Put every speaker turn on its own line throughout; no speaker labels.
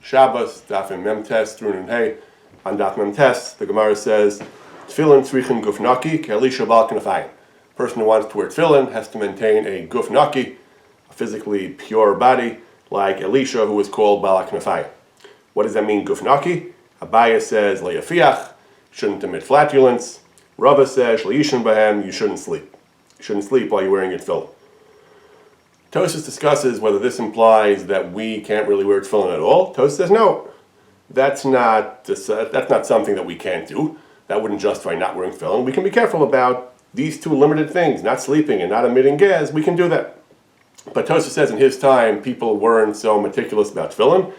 Shabbos, Daf Mem Tes, through Nun Hey. On Daf Mem Tes, the Gemara says, Tefillin tzrichen guf naki, ke'elisha bal knafayim. A person who wants to wear tefillin has to maintain a guf naki, a physically pure body, like Elisha, who was called bal knafayim. What does that mean, guf naki? Abaya says, le'yafiach, shouldn't emit flatulence. Rava says, le'yishin bahem, you shouldn't sleep. You shouldn't sleep while you're wearing your tefillin. Tosfos discusses whether this implies that we can't really wear tefillin at all. Tosfos says no, that's not something that we can't do. That wouldn't justify not wearing tefillin. We can be careful about these two limited things, not sleeping and not emitting gas. We can do that. But Tosfos says in his time, people weren't so meticulous about tefillin.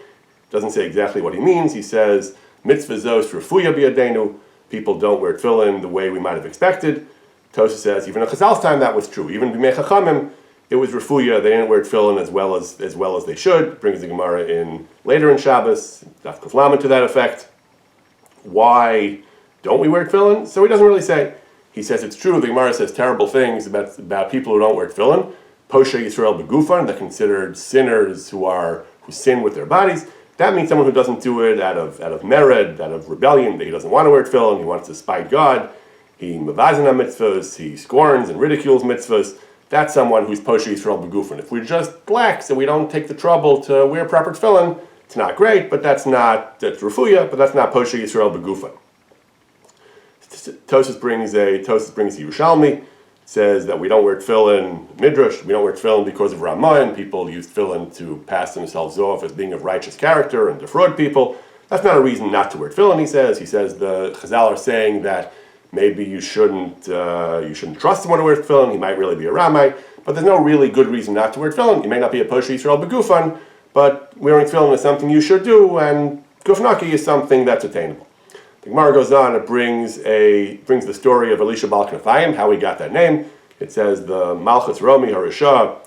Doesn't say exactly what he means. He says, mitzvah zos refuya biyadenu. People don't wear tefillin the way we might have expected. Tosfos says, even in Chazal's time that was true. Even b'mei chachamim, it was refuya. They didn't wear tefillin as well as they should. Brings the Gemara in later in Shabbos, Daf Kuf Lamed to that effect. Why don't we wear tefillin? So he doesn't really say. He says it's true. The Gemara says terrible things about people who don't wear tefillin. Poshe Yisrael begufan, they're considered sinners who sin with their bodies. That means someone who doesn't do it out of mered, out of rebellion, that he doesn't want to wear tefillin, he wants to spite God. He mevazin mitzvahs, he scorns and ridicules mitzvahs. That's someone who's poshe Yisrael begufan. If we're just blacks and we don't take the trouble to wear proper tefillin, it's not great, but that's refuya, but that's not poshe Yisrael begufan. Tosfos brings a Yerushalmi, says that we don't wear tefillin midrash. We don't wear tefillin because of Ramayim. People use tefillin to pass themselves off as being of righteous character and defraud people. That's not a reason not to wear tefillin. He says the Chazal are saying that maybe you shouldn't trust someone to wear tefillin. He might really be a Ramai, but there's no really good reason not to wear tefillin. You may not be a poshe Yisrael begufan, but wearing tefillin is something you should do, and gufnaki is something that's attainable. The Gemara goes on, it brings the story of Elisha Bal Knafayim, how he got that name. It says the Malchus Romi Harisha,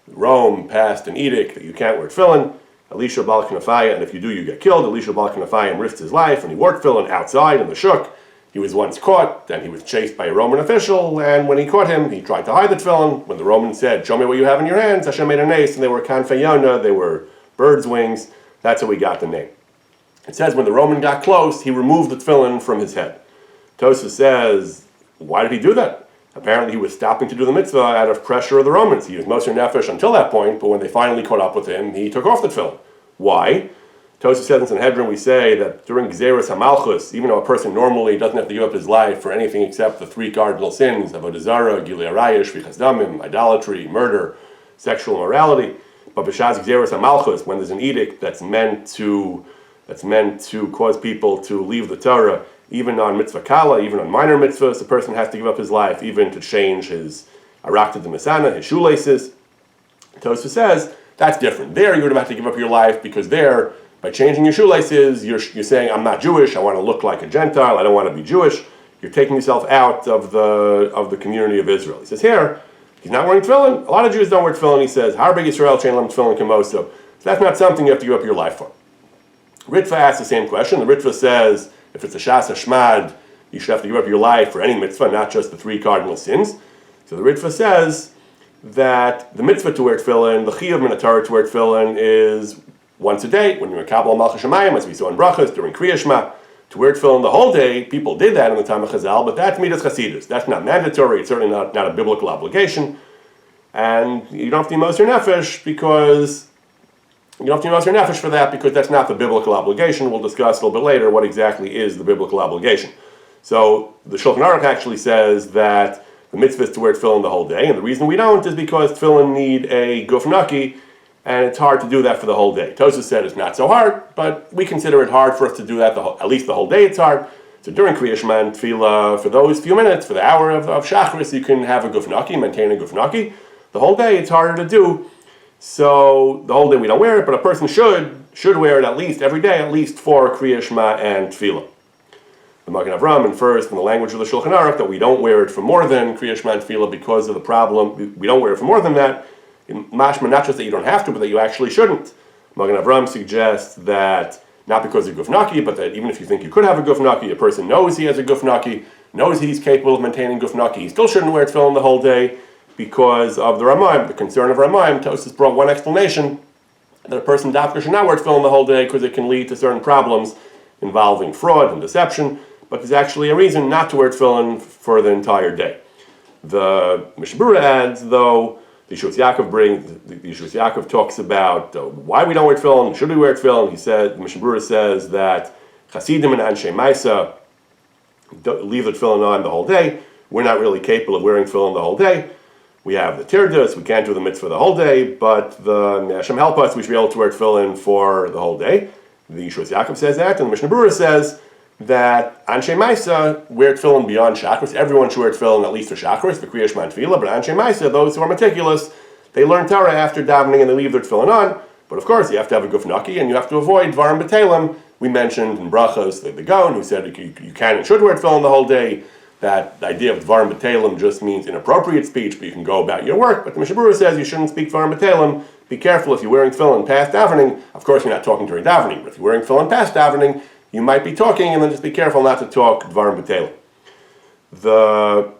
Rome passed an edict that you can't wear tefillin. Elisha Bal Knafayim, and if you do, you get killed. Elisha Bal Knafayim risked his life, and he wore tefillin outside in the shuk. He was once caught, then he was chased by a Roman official, and when he caught him, he tried to hide the tefillin. When the Romans said, "Show me what you have in your hands," Hashem made a nace, and they were kanfayona, they were bird's wings. That's how he got the name. It says when the Roman got close, he removed the tefillin from his head. Tosfos says, why did he do that? Apparently he was stopping to do the mitzvah out of pressure of the Romans. He was Moser Nefesh until that point, but when they finally caught up with him, he took off the tefillin. Why? Tosfos says in Sanhedrin, we say that during Gzeras HaMalchus, even though a person normally doesn't have to give up his life for anything except the three cardinal sins, Avodah Zarah, Gilui Arayah, Shvichas Damim, idolatry, murder, sexual immorality, but B'Shas Gzeras HaMalchus, when there's an edict that's meant to cause people to leave the Torah, even on mitzvah kala, even on minor mitzvahs, the person has to give up his life, even to change his arakta de mesana, his shoelaces. Tosfos says, that's different. There you would have had to give up your life, because there, by changing your shoelaces, you're saying, I'm not Jewish, I want to look like a Gentile, I don't want to be Jewish. You're taking yourself out of the community of Israel. He says here, he's not wearing tefillin. A lot of Jews don't wear tefillin. He says, Har Yisrael Shein Lahem Tefillin Kamoso. So that's not something you have to give up your life for. Ritva asks the same question. The Ritva says, if it's a Shas HaShmad, you should have to give up your life for any mitzvah, not just the three cardinal sins. So the Ritva says that the mitzvah to wear tefillin, the chiyuv min Torah to wear tefillin, is once a day, when you're in Kabbalah Malchus Shemayim, as we saw in Brachas, during Kriya Shema. To wear tefillin the whole day, people did that in the time of Chazal, but that's midas chasidus. That's not mandatory, it's certainly not a biblical obligation. And you don't have to be Moser Nefesh for that, because that's not the biblical obligation. We'll discuss a little bit later what exactly is the biblical obligation. So the Shulchan Aruch actually says that the mitzvah is to wear tefillin the whole day, and the reason we don't is because tefillin need a guf naki, and it's hard to do that for the whole day. Tosfos said it's not so hard, but we consider it hard for us to do that at least the whole day. It's hard. So during Kriya Shema and Tefillah, for those few minutes, for the hour of Shachris, you can have a guf naki, maintain a guf naki. The whole day it's harder to do. So the whole day we don't wear it, but a person should wear it at least every day, at least for Kriya Shema and Tefillah. The Magen Avram infers from the language of the Shulchan Aruch that we don't wear it for more than Kriya Shema and Tefillah because of the problem. We don't wear it for more than that. In mashma, not just that you don't have to, but that you actually shouldn't. Magen Avram suggests that not because of guf naki, but that even if you think you could have a guf naki, a person knows he has a guf naki, knows he's capable of maintaining guf naki, he still shouldn't wear tefillin the whole day because of the Ramaim, the concern of Ramaim. Tosfos brought one explanation that a person dafka should not wear tefillin the whole day because it can lead to certain problems involving fraud and deception, but there's actually a reason not to wear tefillin for the entire day. The Mishnah Berurah adds, though, the Yeshua Yaakov talks about why we don't wear tefillin, should we wear tefillin? The Mishnah Berurah says that Hasidim and Anshe Maisa leave the tefillin on the whole day. We're not really capable of wearing tefillin the whole day. We have the tirdas, we can't do the mitzvah the whole day, but the Hashem help us, we should be able to wear tefillin for the whole day. The Yeshua Yaakov says that, and the Mishnah Berurah says that Anshe Maisa wear tefillin beyond Shachris. Everyone should wear tefillin at least for Shachris, for Kriya Shema and Tefillah, but Anshe Maisa, those who are meticulous, they learn Torah after davening and they leave their tefillin on. But of course, you have to have a guf naki, and you have to avoid dvarim b'telim. We mentioned in brachos the Gaon who said you can and should wear tefillin the whole day. That the idea of dvarim b'telim just means inappropriate speech, but you can go about your work. But the Mishnah Berurah says you shouldn't speak dvarim b'telim. Be careful if you're wearing tefillin past davening. Of course, you're not talking during davening, but if you're wearing tefillin past davening, you might be talking, and then just be careful not to talk dvarim b'telim. The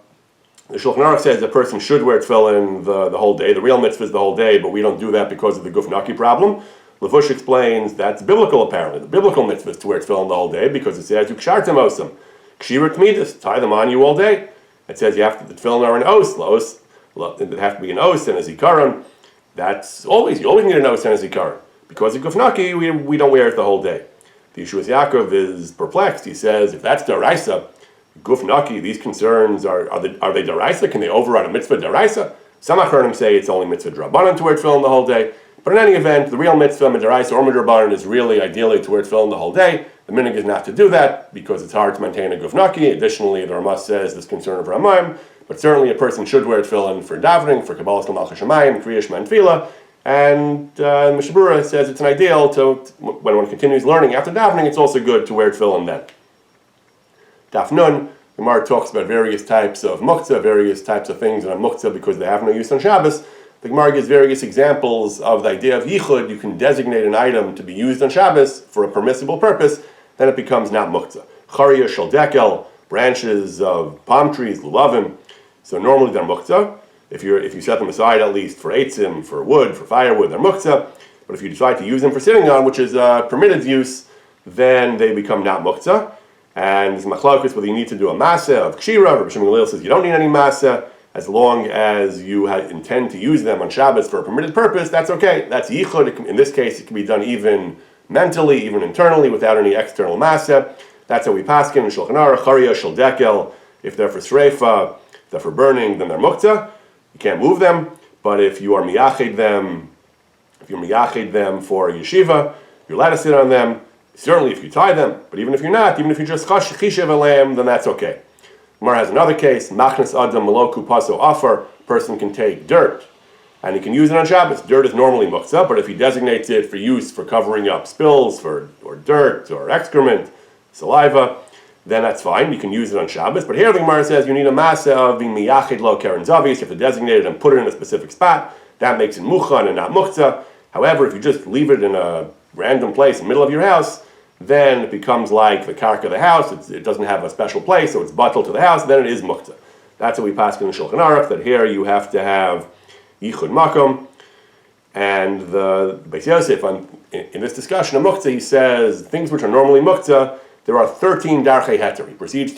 Shulchan Aruch says a person should wear tefillin the whole day. The real mitzvah is the whole day, but we don't do that because of the guf naki problem. Levush explains that's biblical apparently. The biblical mitzvah is to wear tefillin the whole day because it says yukshartem osam. Kshirat Tmidas, tie them on you all day. It says you have to, the tefillin are an os, it have to be an os and a zikaron. You always need an os and a zikaron. Because of gufnaki, we don't wear it the whole day. The Yeshua Yaakov is perplexed. He says, if that's daraisa, gufnaki, these concerns, are they daraisa? Can they override a mitzvah daraisa? Some acharonim say it's only mitzvah drabanan to wear tefillin the whole day. But in any event, the real mitzvah, midaraisa or midrabanan, is really ideally to wear tefillin the whole day. The minhag is not to do that because it's hard to maintain a gufnaki. Additionally, the Ramah says this concern of Ramayim, but certainly a person should wear tefillin for davening, for Kabbalah Malchus Shemayim, Kriya Shema and Tefillah. And Mishnah Berurah says it's an ideal to when one continues learning after davening, it's also good to wear tefillin then. Daf Nun, the Gemara talks about various types of muktzah, various types of things that are muktzah because they have no use on Shabbos. The Gemara gives various examples of the idea of yichud. You can designate an item to be used on Shabbos for a permissible purpose, then it becomes not muktzah. Chariya shel dekel, branches of palm trees, lulavim. So normally they're muktzah. If you set them aside at least for eitzim, for wood, for firewood, they're muktzah. But if you decide to use them for sitting on, which is permitted use, then they become not muktzah. And it's machlokes whether you need to do a maseh of kshira. Rabbi Shimon Gamliel says you don't need any maseh. As long as you intend to use them on Shabbos for a permitted purpose, that's okay. That's yichud. In this case, it can be done even mentally, even internally, without any external maseh. That's how we paskin in Shulchan Aruch, chariya shel dekel. If they're for sreifa, if they're for burning, then they're muktzah. You can't move them. But if you are miyached them, for yeshiva, you're allowed to sit on them. Certainly, if you tie them. But even if you're not, even if you just chishev alayim, then that's okay. Gemara has another case, machnas adam maloku paso afar, person can take dirt, and he can use it on Shabbos. Dirt is normally muktzah, but if he designates it for use for covering up spills, or dirt, or excrement, saliva, then that's fine, you can use it on Shabbos. But here the Gemara says you need a maseh of being miyachid lo keren zavis, you have to designate it and put it in a specific spot, that makes it muchan and not muktzah. However, if you just leave it in a random place in the middle of your house, then it becomes like the karka of the house. It doesn't have a special place, so it's batel to the house. Then it is muktzah. That's what we pass in the Shulchan Aruch, that here you have to have yichud makom. And the Beis Yosef, in this discussion of muktzah, he says things which are normally muktzah, there are 13 darchei heter. He proceeds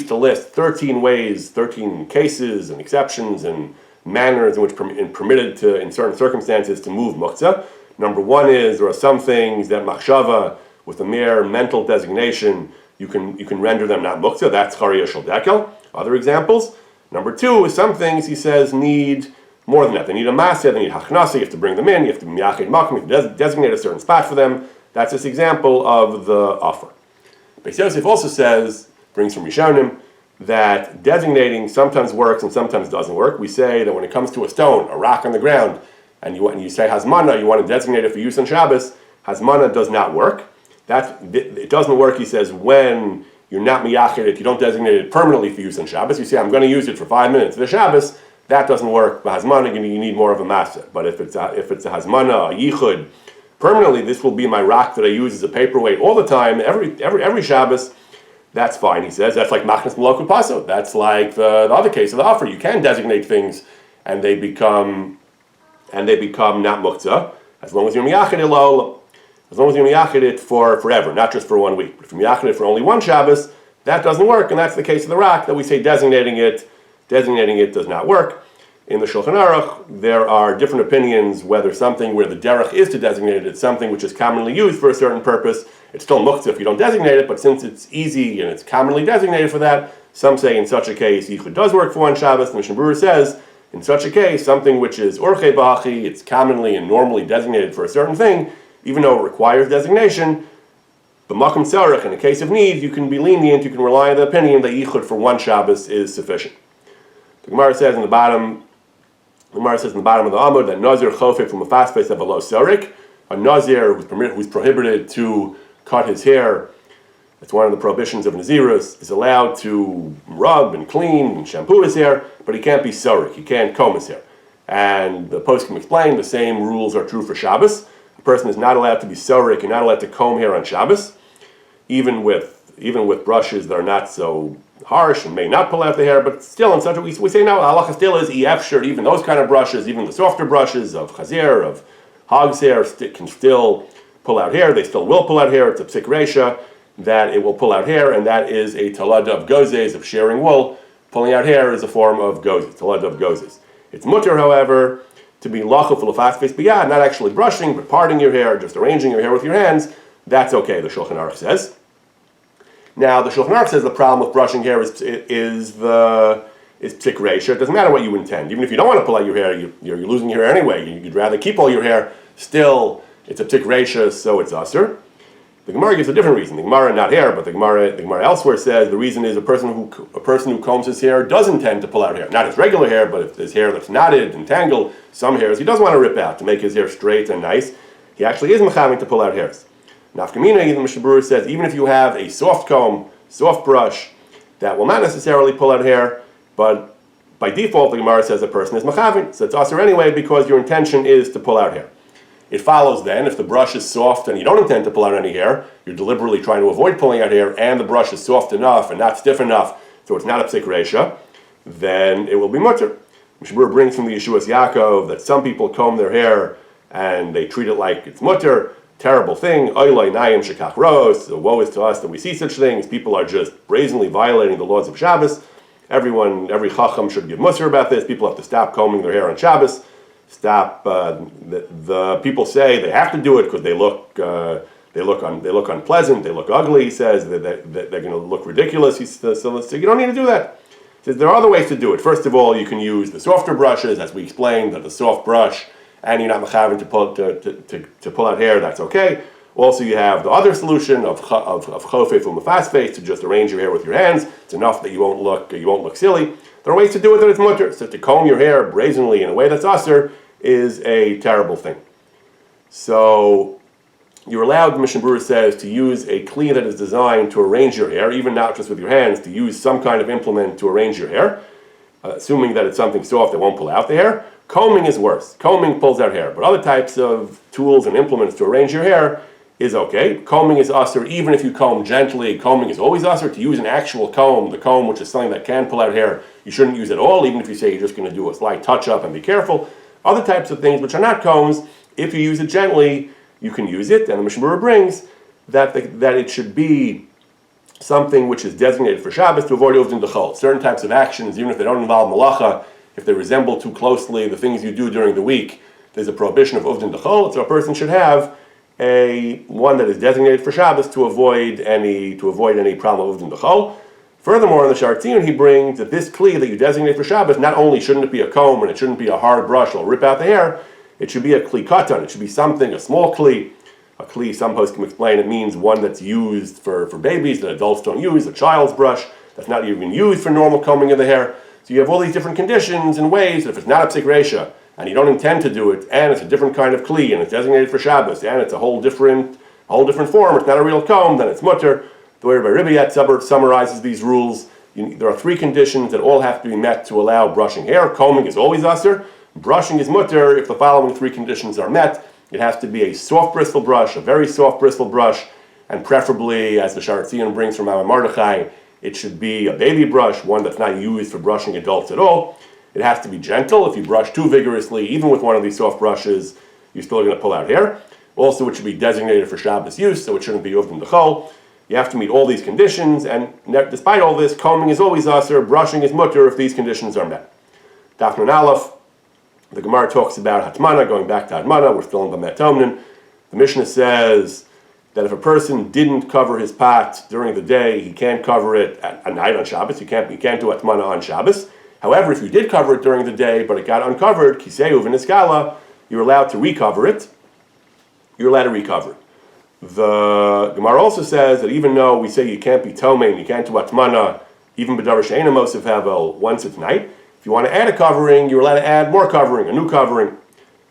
to list 13 ways, 13 cases and exceptions and manners in which permitted to, in certain circumstances, to move muktzah. Number one is there are some things that machshava, with a mere mental designation, you can render them not muktzah. That's chariya shel dekel. Other examples. Number two is some things he says need more than that. They need a maseh, they need hachnasa. You have to bring them in. You have to be miyachid makom. You have to designate a certain spot for them. That's this example of the offer. Beis Yosef also brings from Rishonim, that designating sometimes works and sometimes doesn't work. We say that when it comes to a stone, a rock on the ground, and you say hazmana, you want to designate it for use on Shabbos, hazmana does not work. It doesn't work, he says, when you're not miyached it, you don't designate it permanently for use on Shabbos. You say, I'm going to use it for 5 minutes for Shabbos. That doesn't work. But hazmana, you need more of a maseh. But if it's a hazmana, a yichud, permanently, this will be my rock that I use as a paperweight all the time, every Shabbos. That's fine, he says. That's like machnas maloku paso. That's like the other case of the offer. You can designate things, and they become not muktzah. as long as you're miyachid it lo, as long as you're miyachid it for forever, not just for 1 week. But if you're miyachid it for only one Shabbos, that doesn't work, and that's the case of the rock that we say designating it does not work. In the Shulchan Aruch, there are different opinions whether something where the derech is to designate it, it's something which is commonly used for a certain purpose. It's still muktzah if you don't designate it, but since it's easy and it's commonly designated for that, some say in such a case yichud does work for one Shabbos. The Mishnah Berurah says in such a case, something which is orchei b'achi, it's commonly and normally designated for a certain thing, even though it requires designation, b'makom tzarech, in a case of need, you can be lenient, you can rely on the opinion that yichud for one Shabbos is sufficient. The Gemara says in the bottom of the Amud that Nazir chofek from a fast face of a lo sarik, a Nazir who's prohibited to cut his hair, that's one of the prohibitions of Nazirus, is allowed to rub and clean and shampoo his hair, but he can't be sarik, he can't comb his hair. And the poskim explain the same rules are true for Shabbos. A person is not allowed to be sarik and not allowed to comb hair on Shabbos, even with brushes that are not so harsh and may not pull out the hair, but still in such a way, we say now, halacha still is efshar, even those kind of brushes, even the softer brushes of chazir, of hog's hair, can still pull out hair. They still will pull out hair. It's a psik reisha that it will pull out hair, and that is a talada of gozes, of shearing wool. Pulling out hair is a form of gozes, talada of gozes. It's mutter, however, to be lachuf l'fast face biyad, not actually brushing, but parting your hair, just arranging your hair with your hands. That's okay, the Shulchan Aruch says. Now, the Shulchan Aruch says the problem with brushing hair is psik reisha. It doesn't matter what you intend. Even if you don't want to pull out your hair, you're losing your hair anyway. You'd rather keep all your hair. Still, it's a psik reisha, so it's asur. The Gemara gives a different reason. The Gemara, not hair, but the Gemara elsewhere says the reason is a person who combs his hair does intend to pull out hair. Not his regular hair, but if his hair that's knotted and tangled, some hairs he does want to rip out to make his hair straight and nice. He actually is mechaving to pull out hairs. Nafkamina, the Mishnah Berurah says, even if you have a soft comb, soft brush, that will not necessarily pull out hair, but by default, the Gemara says a person is mechaving. So it's asur anyway because your intention is to pull out hair. It follows then, if the brush is soft and you don't intend to pull out any hair, you're deliberately trying to avoid pulling out hair, and the brush is soft enough and not stiff enough, so it's not a psik reisha, then it will be mutter. Mishnah Berurah brings from the Yeshuas Yaakov that some people comb their hair and they treat it like it's mutter. Terrible thing. Oiloi nayim shekach ros. So woe is to us that we see such things. People are just brazenly violating the laws of Shabbos. Every chacham should give musar about this. People have to stop combing their hair on Shabbos. Stop. The people say they have to do it because they look unpleasant. They look ugly. He says that they're going to look ridiculous. He says, so you don't need to do that. He says there are other ways to do it. First of all, you can use the softer brushes, as we explained, that the soft brush, and you're not mechaving to pull out hair. That's okay. Also, you have the other solution of chofef u'mefas face, to just arrange your hair with your hands. It's enough that you won't look silly. There are ways to do it that it's mutter. So to comb your hair brazenly in a way that's asur is a terrible thing. So you're allowed, the Mishnah Berurah says, to use a kli that is designed to arrange your hair, even not just with your hands, to use some kind of implement to arrange your hair, assuming that it's something soft that won't pull out the hair. Combing is worse. Combing pulls out hair, but other types of tools and implements to arrange your hair is okay. Combing is asur even if you comb gently. Combing is always asur. To use an actual comb, the comb which is something that can pull out hair, you shouldn't use at all, even if you say you're just going to do a slight touch-up and be careful. Other types of things which are not combs, if you use it gently, you can use it. And the Mishnah Berurah brings that it should be something which is designated for Shabbos to avoid uvdin dechol. Certain types of actions, even if they don't involve malacha, if they resemble too closely the things you do during the week, there's a prohibition of uvdin dechol. So a person should have one that is designated for Shabbos to avoid any problem of uvdin dechol. Furthermore, in the Shartziyun, he brings that this kli that you designate for Shabbos, not only shouldn't it be a comb and it shouldn't be a hard brush or rip out the hair, it should be a kli katan. It should be something, a small kli. A kli, some posts can explain, it means one that's used for babies that adults don't use, a child's brush that's not even used for normal combing of the hair. So you have all these different conditions and ways that if it's not a psik reisha and you don't intend to do it, and it's a different kind of kli and it's designated for Shabbos and it's a whole different form, it's not a real comb, then it's mutter. The way Rabbi Ribbayat summarizes these rules, there are three conditions that all have to be met to allow brushing hair. Combing is always asur. Brushing is mutter if the following three conditions are met. It has to be a soft bristle brush, a very soft bristle brush, and preferably, as the Shartziyun brings from Rabbi Mordechai, it should be a baby brush, one that's not used for brushing adults at all. It has to be gentle. If you brush too vigorously, even with one of these soft brushes, you're still going to pull out hair. Also, it should be designated for Shabbos use, so it shouldn't be uvdim d'chol. You have to meet all these conditions, and despite all this, combing is always aser, brushing is mutter if these conditions are met. Daf Nun Aleph, the Gemara talks about hatmana, going back to hatmana, we're still in the Tomnin. The Mishnah says that if a person didn't cover his pot during the day, he can't cover it at night on Shabbos. You can't do hatmana on Shabbos. However, if you did cover it during the day, but it got uncovered, kiseu v'niskala, you're allowed to recover it. The Gemara also says that even though we say you can't be tomein, you can't do hatmana, even b'davar she'eina mosif havel, once it's night, if you want to add a covering, you're allowed to add more covering, a new covering.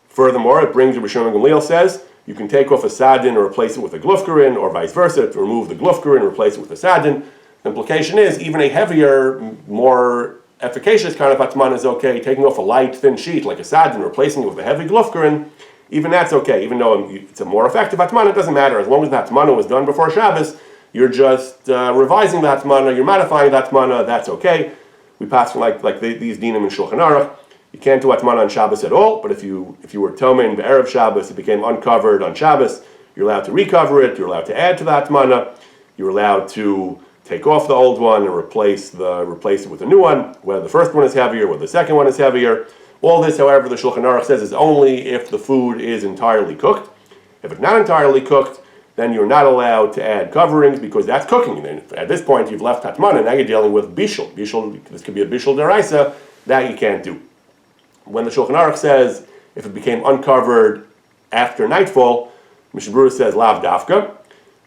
Furthermore, it brings, Rabbi Shimon Gamliel says, you can take off a sadin and replace it with a glufkarin, or vice versa, to remove the glufkarin and replace it with a sadin. The implication is, even a heavier, more efficacious kind of hatmana is okay. Taking off a light, thin sheet like a sadin, replacing it with a heavy glufkarin, even that's okay. Even though it's a more effective hatmana, it doesn't matter. As long as the hatmana was done before Shabbos, you're just revising the hatmana, you're modifying the hatmana, that's okay. We pass from like these dinim in Shulchan Aruch. You can't do hatmana on Shabbos at all, but if you were tomein b'erev Shabbos, it became uncovered on Shabbos, you're allowed to recover it, you're allowed to add to the hatmana, you're allowed to take off the old one and replace it with a new one, whether the first one is heavier, whether the second one is heavier. All this, however, the Shulchan Aruch says is only if the food is entirely cooked. If it's not entirely cooked, then you're not allowed to add coverings because that's cooking. And at this point, you've left hatmana, now you're dealing with bishul. Bishul, this could be a bishul deraisa, that you can't do. When the Shulchan Aruch says if it became uncovered after nightfall, Mishnah Berurah says lav dafka.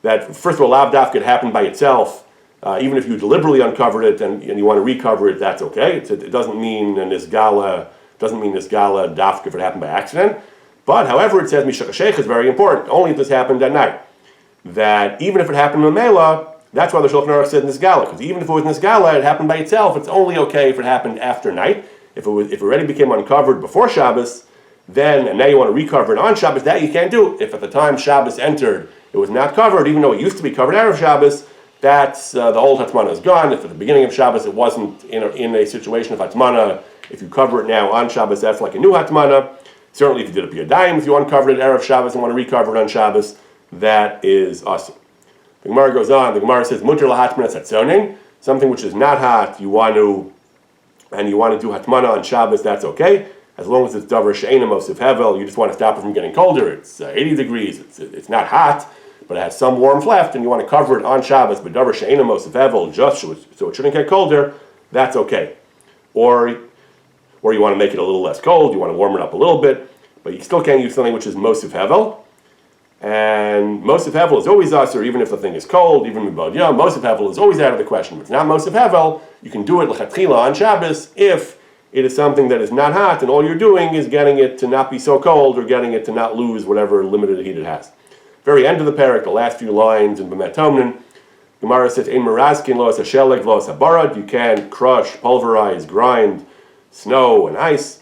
That first of all, lav dafka happened by itself. Even if you deliberately uncovered it and you want to recover it, that's okay. It doesn't mean nisgala dafka if it happened by accident. But however, it says mishakashech is very important. Only if this happened at night. That even if it happened in Mela, that's why the Shulchan Aruch said nisgala. Because even if it was nisgala, it happened by itself. It's only okay if it happened after night. If it already became uncovered before Shabbos, and now you want to recover it on Shabbos, that you can't do. If at the time Shabbos entered, it was not covered, even though it used to be covered out of Shabbos, that's the old hatmana is gone. If at the beginning of Shabbos it wasn't in a situation of hatmana, if you cover it now on Shabbos, that's like a new hatmana. Certainly, if you did a piyadayim, if you uncovered it erev Shabbos and want to recover it on Shabbos, that is awesome. The Gemara goes on. The Gemara says mutter lahatmana tzatzonin, something which is not hot. You want to do hatmana on Shabbos, that's okay. As long as it's davar she'eina mosif hevel, you just want to stop it from getting colder. It's 80 degrees. It's not hot, but it has some warmth left, and you want to cover it on Shabbos, but davar she'eina mosif hevel, just so it shouldn't get colder, that's okay. Or you want to make it a little less cold, you want to warm it up a little bit, but you still can't use something which is mosif hevel. And mosif hevel is always us, or even if the thing is cold, even mibad yom, mosif hevel is always out of the question. If it's not mosif hevel, you can do it l'chatchila on Shabbos if it is something that is not hot, and all you're doing is getting it to not be so cold, or getting it to not lose whatever limited heat it has. Very end of the parak, the last few lines in B'met Tomnin, Gemara says, "Ein merazkin lo es hasheleg lo es habarad." You can crush, pulverize, grind snow and ice,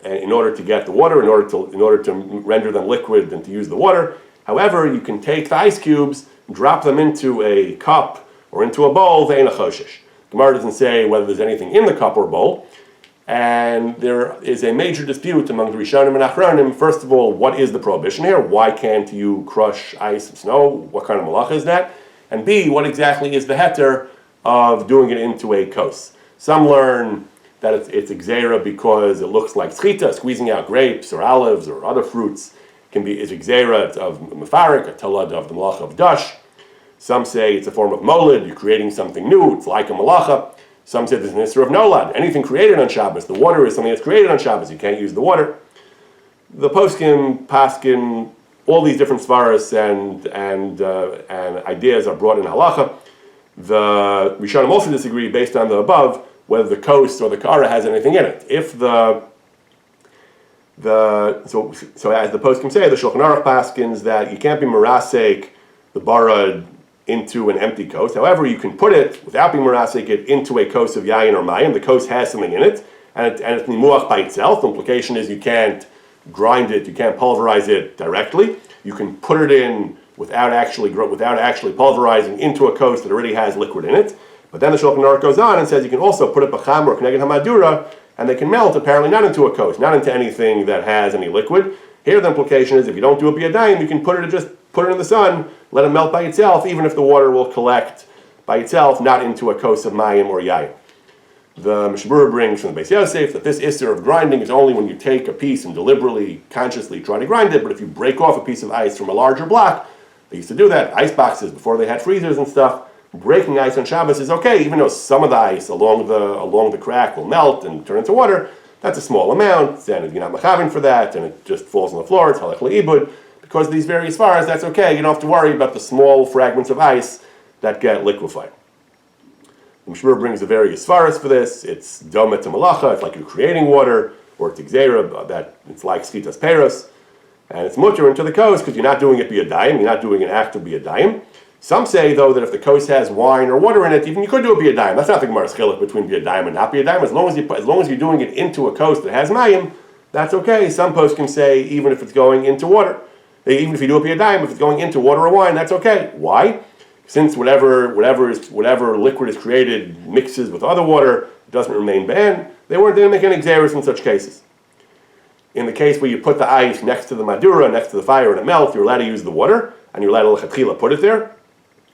and in order to get the water, in order to render them liquid and to use the water. However, you can take the ice cubes, drop them into a cup or into a bowl. Ve'ein choshesh. Gemara doesn't say whether there's anything in the cup or bowl. And there is a major dispute among the Rishonim and Achronim. First of all, what is the prohibition here? Why can't you crush ice and snow? What kind of malacha is that? And B, what exactly is the heter of doing it into a kos? Some learn that it's a gzeira because it looks like tzchita, squeezing out grapes or olives or other fruits is a gzeira of mefarik, a talad of the malacha of dash. Some say it's a form of molid, you're creating something new, it's like a malacha. Some say there's an issur of nolad. Anything created on Shabbos, the water is something that's created on Shabbos. You can't use the water. The poskim, paskin, all these different svaras and ideas are brought in halacha. The Rishonim also disagree based on the above whether the kos or the kara has anything in it. If so as the poskim say, the Shulchan Aruch paskins that you can't be merasek the barad into an empty kos. However, you can put it, without being merasek it, into a kos of yayin or mayim. The kos has something in it, and it's nimuach by itself. The implication is you can't grind it, you can't pulverize it directly. You can put it in without actually pulverizing into a kos that already has liquid in it. But then the Shulchan Aruch goes on and says you can also put it b'cham or kneged hamadura, and they can melt apparently not into a kos, not into anything that has any liquid. Here the implication is if you don't do it biyadayim, you can put it in the sun, let it melt by itself, even if the water will collect by itself, not into a kos of mayim or yayin. The Mishmur brings from the Beis Yosef that this isser of grinding is only when you take a piece and deliberately, consciously try to grind it, but if you break off a piece of ice from a larger block, they used to do that, ice boxes before they had freezers and stuff, breaking ice on Shabbos is okay, even though some of the ice along the crack will melt and turn into water. That's a small amount, and you're not machavin for that, and it just falls on the floor, it's halach le'ibud. Because of these various faras, that's okay, you don't have to worry about the small fragments of ice that get liquefied. The Mishmur brings the various faras for this. It's domet to malacha, it's like you're creating water, or it's gzeira, that it's like schitas peros, and it's mutter into the kos because you're not doing it biyadayim, you're not doing an act of biyadayim. Some say, though, that if the kos has wine or water in it, even you could do a biyadayim. That's not the Gemara's chiluk between biyadayim and not biyadayim. As long as you're doing it into a kos that has mayim, that's okay. Some posts can say even if it's going into water, even if you do a biyadayim, if it's going into water or wine, that's okay. Why? Since whatever liquid is created mixes with other water, it doesn't remain banned. They didn't make any xeris in such cases. In the case where you put the ice next to the madura, next to the fire, and it melts, you're allowed to use the water, and you're allowed to lechatchila put it there,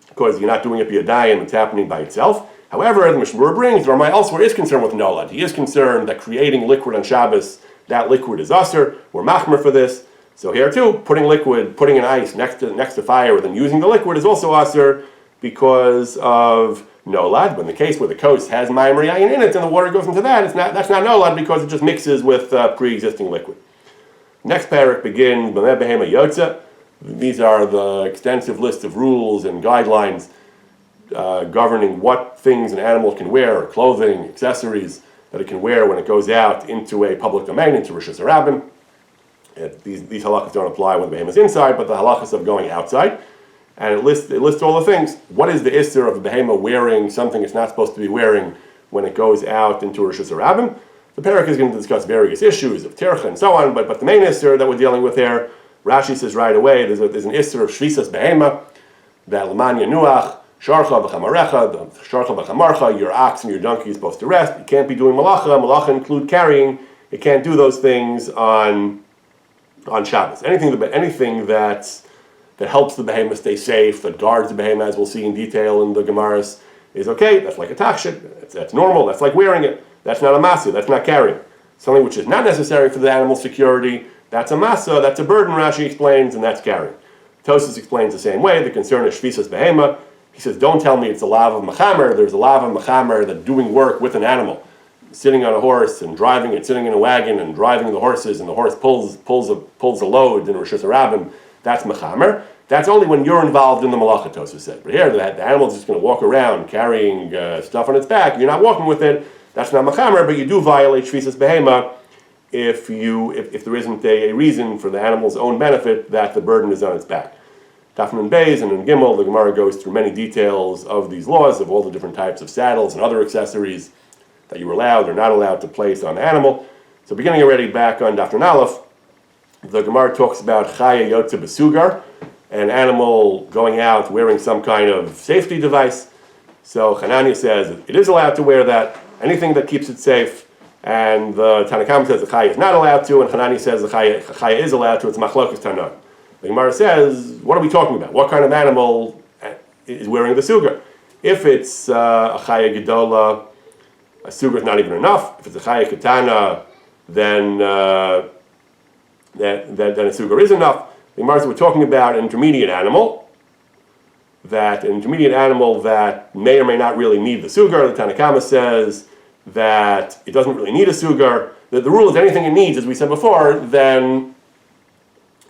because you're not doing it biyadayim, it's happening by itself. However, the Mishmur brings, Ramai elsewhere is concerned with nolad. He is concerned that creating liquid on Shabbos, that liquid is usher. We're machmer for this. So here too, putting an ice next to fire, and then using the liquid is also usher because of nolad. But in the case where the kos has mayim or yayin in it, and the water goes into that, that's not nolad because it just mixes with pre-existing liquid. Next parak begins b'meh behema yotza. These are the extensive list of rules and guidelines governing what things an animal can wear, clothing, accessories that it can wear when it goes out into a public domain, into Rishus Harabim. These halachos don't apply when the behemoth is inside, but the halachos of going outside. And it lists all the things. What is the isser of a behemoth wearing something it's not supposed to be wearing when it goes out into Rishus Harabim? The parak is going to discuss various issues of tircha and so on, but the main isser that we're dealing with here, Rashi says right away, there's an isser of shvisas behemoth, that l'man yanuach, sharcha v'chamarecha, sharcha v'chamarcha, your ox and your donkey is supposed to rest. You can't be doing malacha. Malacha include carrying. You can't do those things on Shabbos. Anything that helps the behemoth stay safe, that guards the behemoth, as we'll see in detail in the Gemaras, is okay. That's like a takshit. That's normal. That's like wearing it. That's not a masu. That's not carrying. Something which is not necessary for the animal's security, that's a masa, that's a burden, Rashi explains, and that's carrying. Tosas explains the same way. The concern is shvisas behemoth. He says, don't tell me it's a lav of mechamer. There's a lav of mechamer that doing work with an animal, sitting on a horse and driving it, sitting in a wagon and driving the horses, and the horse pulls a load in Rishus Harabim. That's mechamer. That's only when you're involved in the malacha, Tosas said. But here, the animal's just going to walk around carrying stuff on its back. You're not walking with it. That's not mechamer, but you do violate shvisas behemoth if there isn't a reason for the animal's own benefit that the burden is on its back. Daf and Beis and in Gimel, the Gemara goes through many details of these laws, of all the different types of saddles and other accessories that you were allowed or not allowed to place on the animal. So beginning already back on Daf and Aleph, the Gemara talks about chaya yotze besugar, an animal going out wearing some kind of safety device. So Hanania says it is allowed to wear that, anything that keeps it safe. And the Tanakam says the chaya is not allowed to, and Hanani says the chaya is allowed to. It's machlokas Tanakh. The Gemara says, what are we talking about? What kind of animal is wearing the sugar? If it's a chaya gedola, a sugar is not even enough. If it's a chaya katana, then a sugar is enough. The Gemara says we're talking about an intermediate animal that may or may not really need the sugar. The Tanakama says that it doesn't really need a sugar. The rule is anything it needs, as we said before, then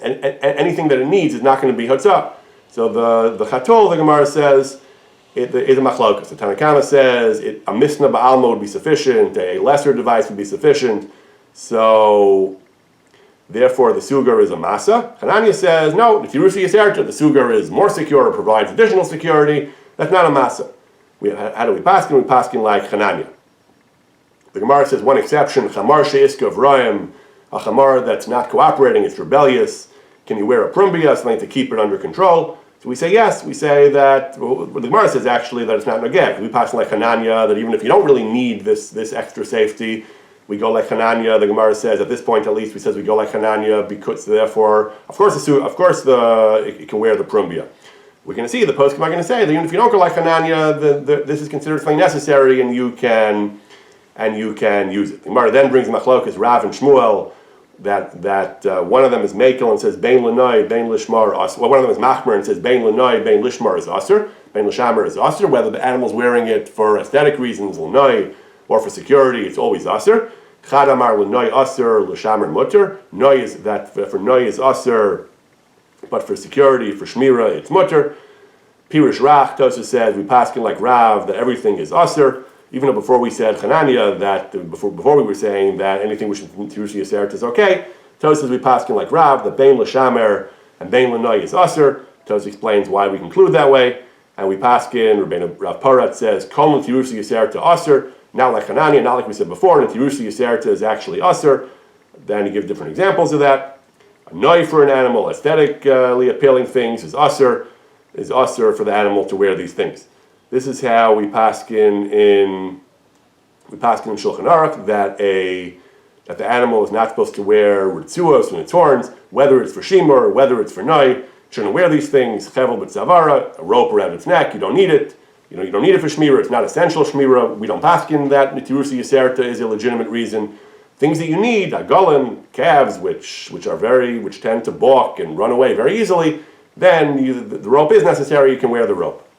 anything that it needs is not going to be hotzah. So the Chatol, the Gemara says, it is a machlokas. The Tanakama says a misna ba'alma would be sufficient, a lesser device would be sufficient. So therefore the sugar is a masa. Hanania says, no, if you rufi yisarta, the sugar is more secure, or provides additional security. That's not a masa. How do we paskin? We paskin like Hanania. The Gemara says one exception, chamar sheiska v'roim, a chamar that's not cooperating, it's rebellious. Can you wear a prumbia, something to keep it under control? So we say yes. We say that, the Gemara says actually that it's not nageg. We pass like Hanania, that even if you don't really need this extra safety, we go like Hananya. The Gemara says at this point, at least, we go like Hananya because therefore, of course, it can wear the prumbia. We're going to see the poskim are going to say that even if you don't go like Hananya, this is considered something necessary, and you can use it. The Gemara then brings machlokas Rav and Shmuel that one of them is Mekel and says Bein L'noi, Bein Lishmar Aser. Well, one of them is Machmer and says Bein L'noi, Bein Lishmar is Aser, Bein L'shamer is Aser. Whether the animal's wearing it for aesthetic reasons, L'noi, or for security, it's always Aser. Chad Amar L'noi Aser, L'shamer Mutter. Noi is that for Noi is Aser, but for security, for Shmira, it's Mutter. Pirish Rach, Tosa says, we paskin like Rav, that everything is Aser. Even though before we said Chananya, that before we were saying that anything which is Tirusi Yiseret is okay, Tosa says we paskin like Rav, that Bein L'shamer and Bein L'noi is Aser. Tosa explains why we conclude that way. And we paskin, Rav Parat says, Kol Tirusi Yiseret to Aser. Not like Hananya, not like we said before, and Tirusi Yiseret is actually Aser. Then he gives different examples of that. A noi for an animal, aesthetically appealing things is Aser for the animal to wear these things. This is how we paskin in Shulchan Aruch that the animal is not supposed to wear ritzuos in its horns, whether it's for shimur or whether it's for noi. Shouldn't wear these things. Chevel b'tzavara, a rope around its neck. You don't need it. You don't need it for shmira. It's not essential shmira. We don't paskin that Tirusi Yiserta is a legitimate reason. Things that you need, agolim, calves, which tend to balk and run away very easily. Then the rope is necessary. You can wear the rope.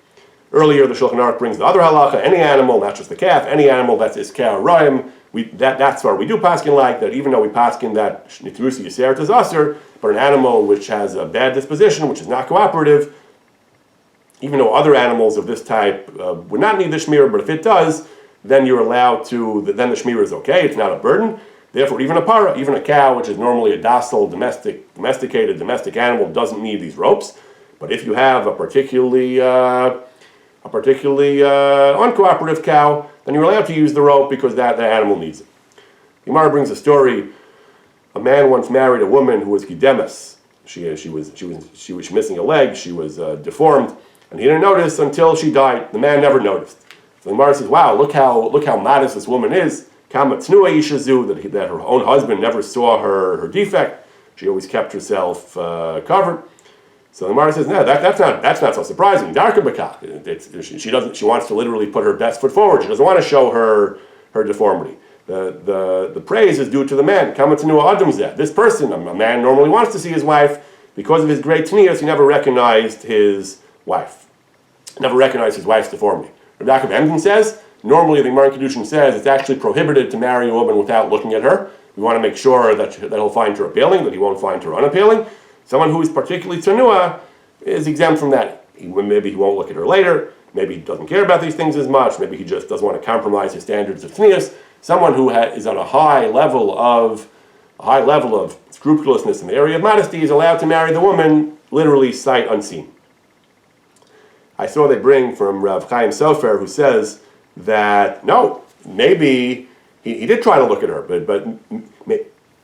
Earlier, the Shulchan Aruch brings the other halacha: any animal, not just the calf, any animal that's iskar roim. That's where we do paskin like that. Even though we paskin that Tirusi Yiseret is aser, but an animal which has a bad disposition, which is not cooperative, even though other animals of this type would not need the shmir, but if it does, then you're allowed to. Then the shmir is okay. It's not a burden. Therefore, even a para, even a cow, which is normally a docile, domesticated animal, doesn't need these ropes. But if you have a particularly uncooperative cow, then you're allowed to use the rope because that animal needs it. Gemara brings a story. A man once married a woman who was kidemes. She was missing a leg. She was deformed, and he didn't notice until she died. The man never noticed. So the Gemara says, "Wow, look how modest this woman is. Kama tnua ishazu, that her own husband never saw her defect. She always kept herself covered." So the Gemara says, "No, that's not so surprising. Darka b'kach. She wants to literally put her best foot forward. She doesn't want to show her deformity. The praise is due to the man. Kama tnua adam zeh. This person, a man normally wants to see his wife. Because of his great tnias, he never recognized his wife. Never recognized his wife's deformity. Rabbi Yaakov Emden says, normally the Gemara in Kedushin says it's actually prohibited to marry a woman without looking at her. We want to make sure that he'll find her appealing, that he won't find her unappealing. Someone who is particularly tzanua is exempt from that. Maybe he won't look at her later. Maybe he doesn't care about these things as much. Maybe he just doesn't want to compromise his standards of tznius. Someone who is on a high level of scrupulousness in the area of modesty is allowed to marry the woman literally sight unseen. I saw they bring from Rav Chaim Sofer, who says that no, maybe he did try to look at her, but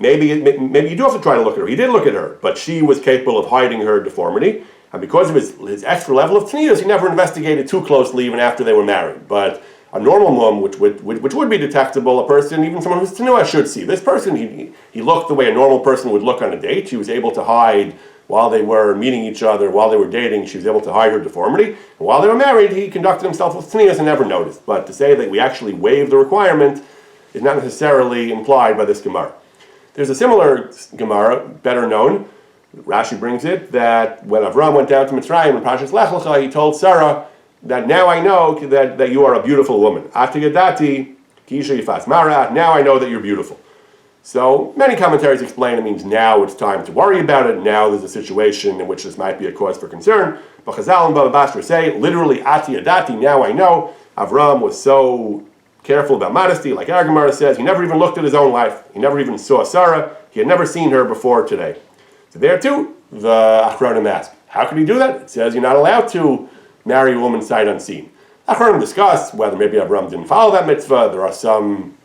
maybe you do have to try to look at her. He did look at her, but she was capable of hiding her deformity, and because of his extra level of tznius, he never investigated too closely even after they were married. But a normal mum, which would be detectable, a person, even someone who's tznuah, should see. This person, he looked the way a normal person would look on a date. She was able to hide while they were meeting each other, while they were dating, she was able to hide her deformity. And while they were married, he conducted himself with tznius and never noticed. But to say that we actually waive the requirement is not necessarily implied by this Gemara. There's a similar Gemara, better known. Rashi brings it, that when Avram went down to Mitzrayim in Parshas Lech Lecha, he told Sarah that now I know that you are a beautiful woman. Ati yadati ki isha yifas marat. Now I know that you're beautiful. So many commentaries explain it means now it's time to worry about it. Now there's a situation in which this might be a cause for concern. But Chazal and Baba Basra say literally ati yadati. Now I know. Avram was so careful about modesty, like our Gemara says. He never even looked at his own wife. He never even saw Sarah. He had never seen her before today. So there too, the Achronim ask, how could he do that? It says you're not allowed to marry a woman sight unseen. Achronim discuss whether maybe Avram didn't follow that mitzvah. There are some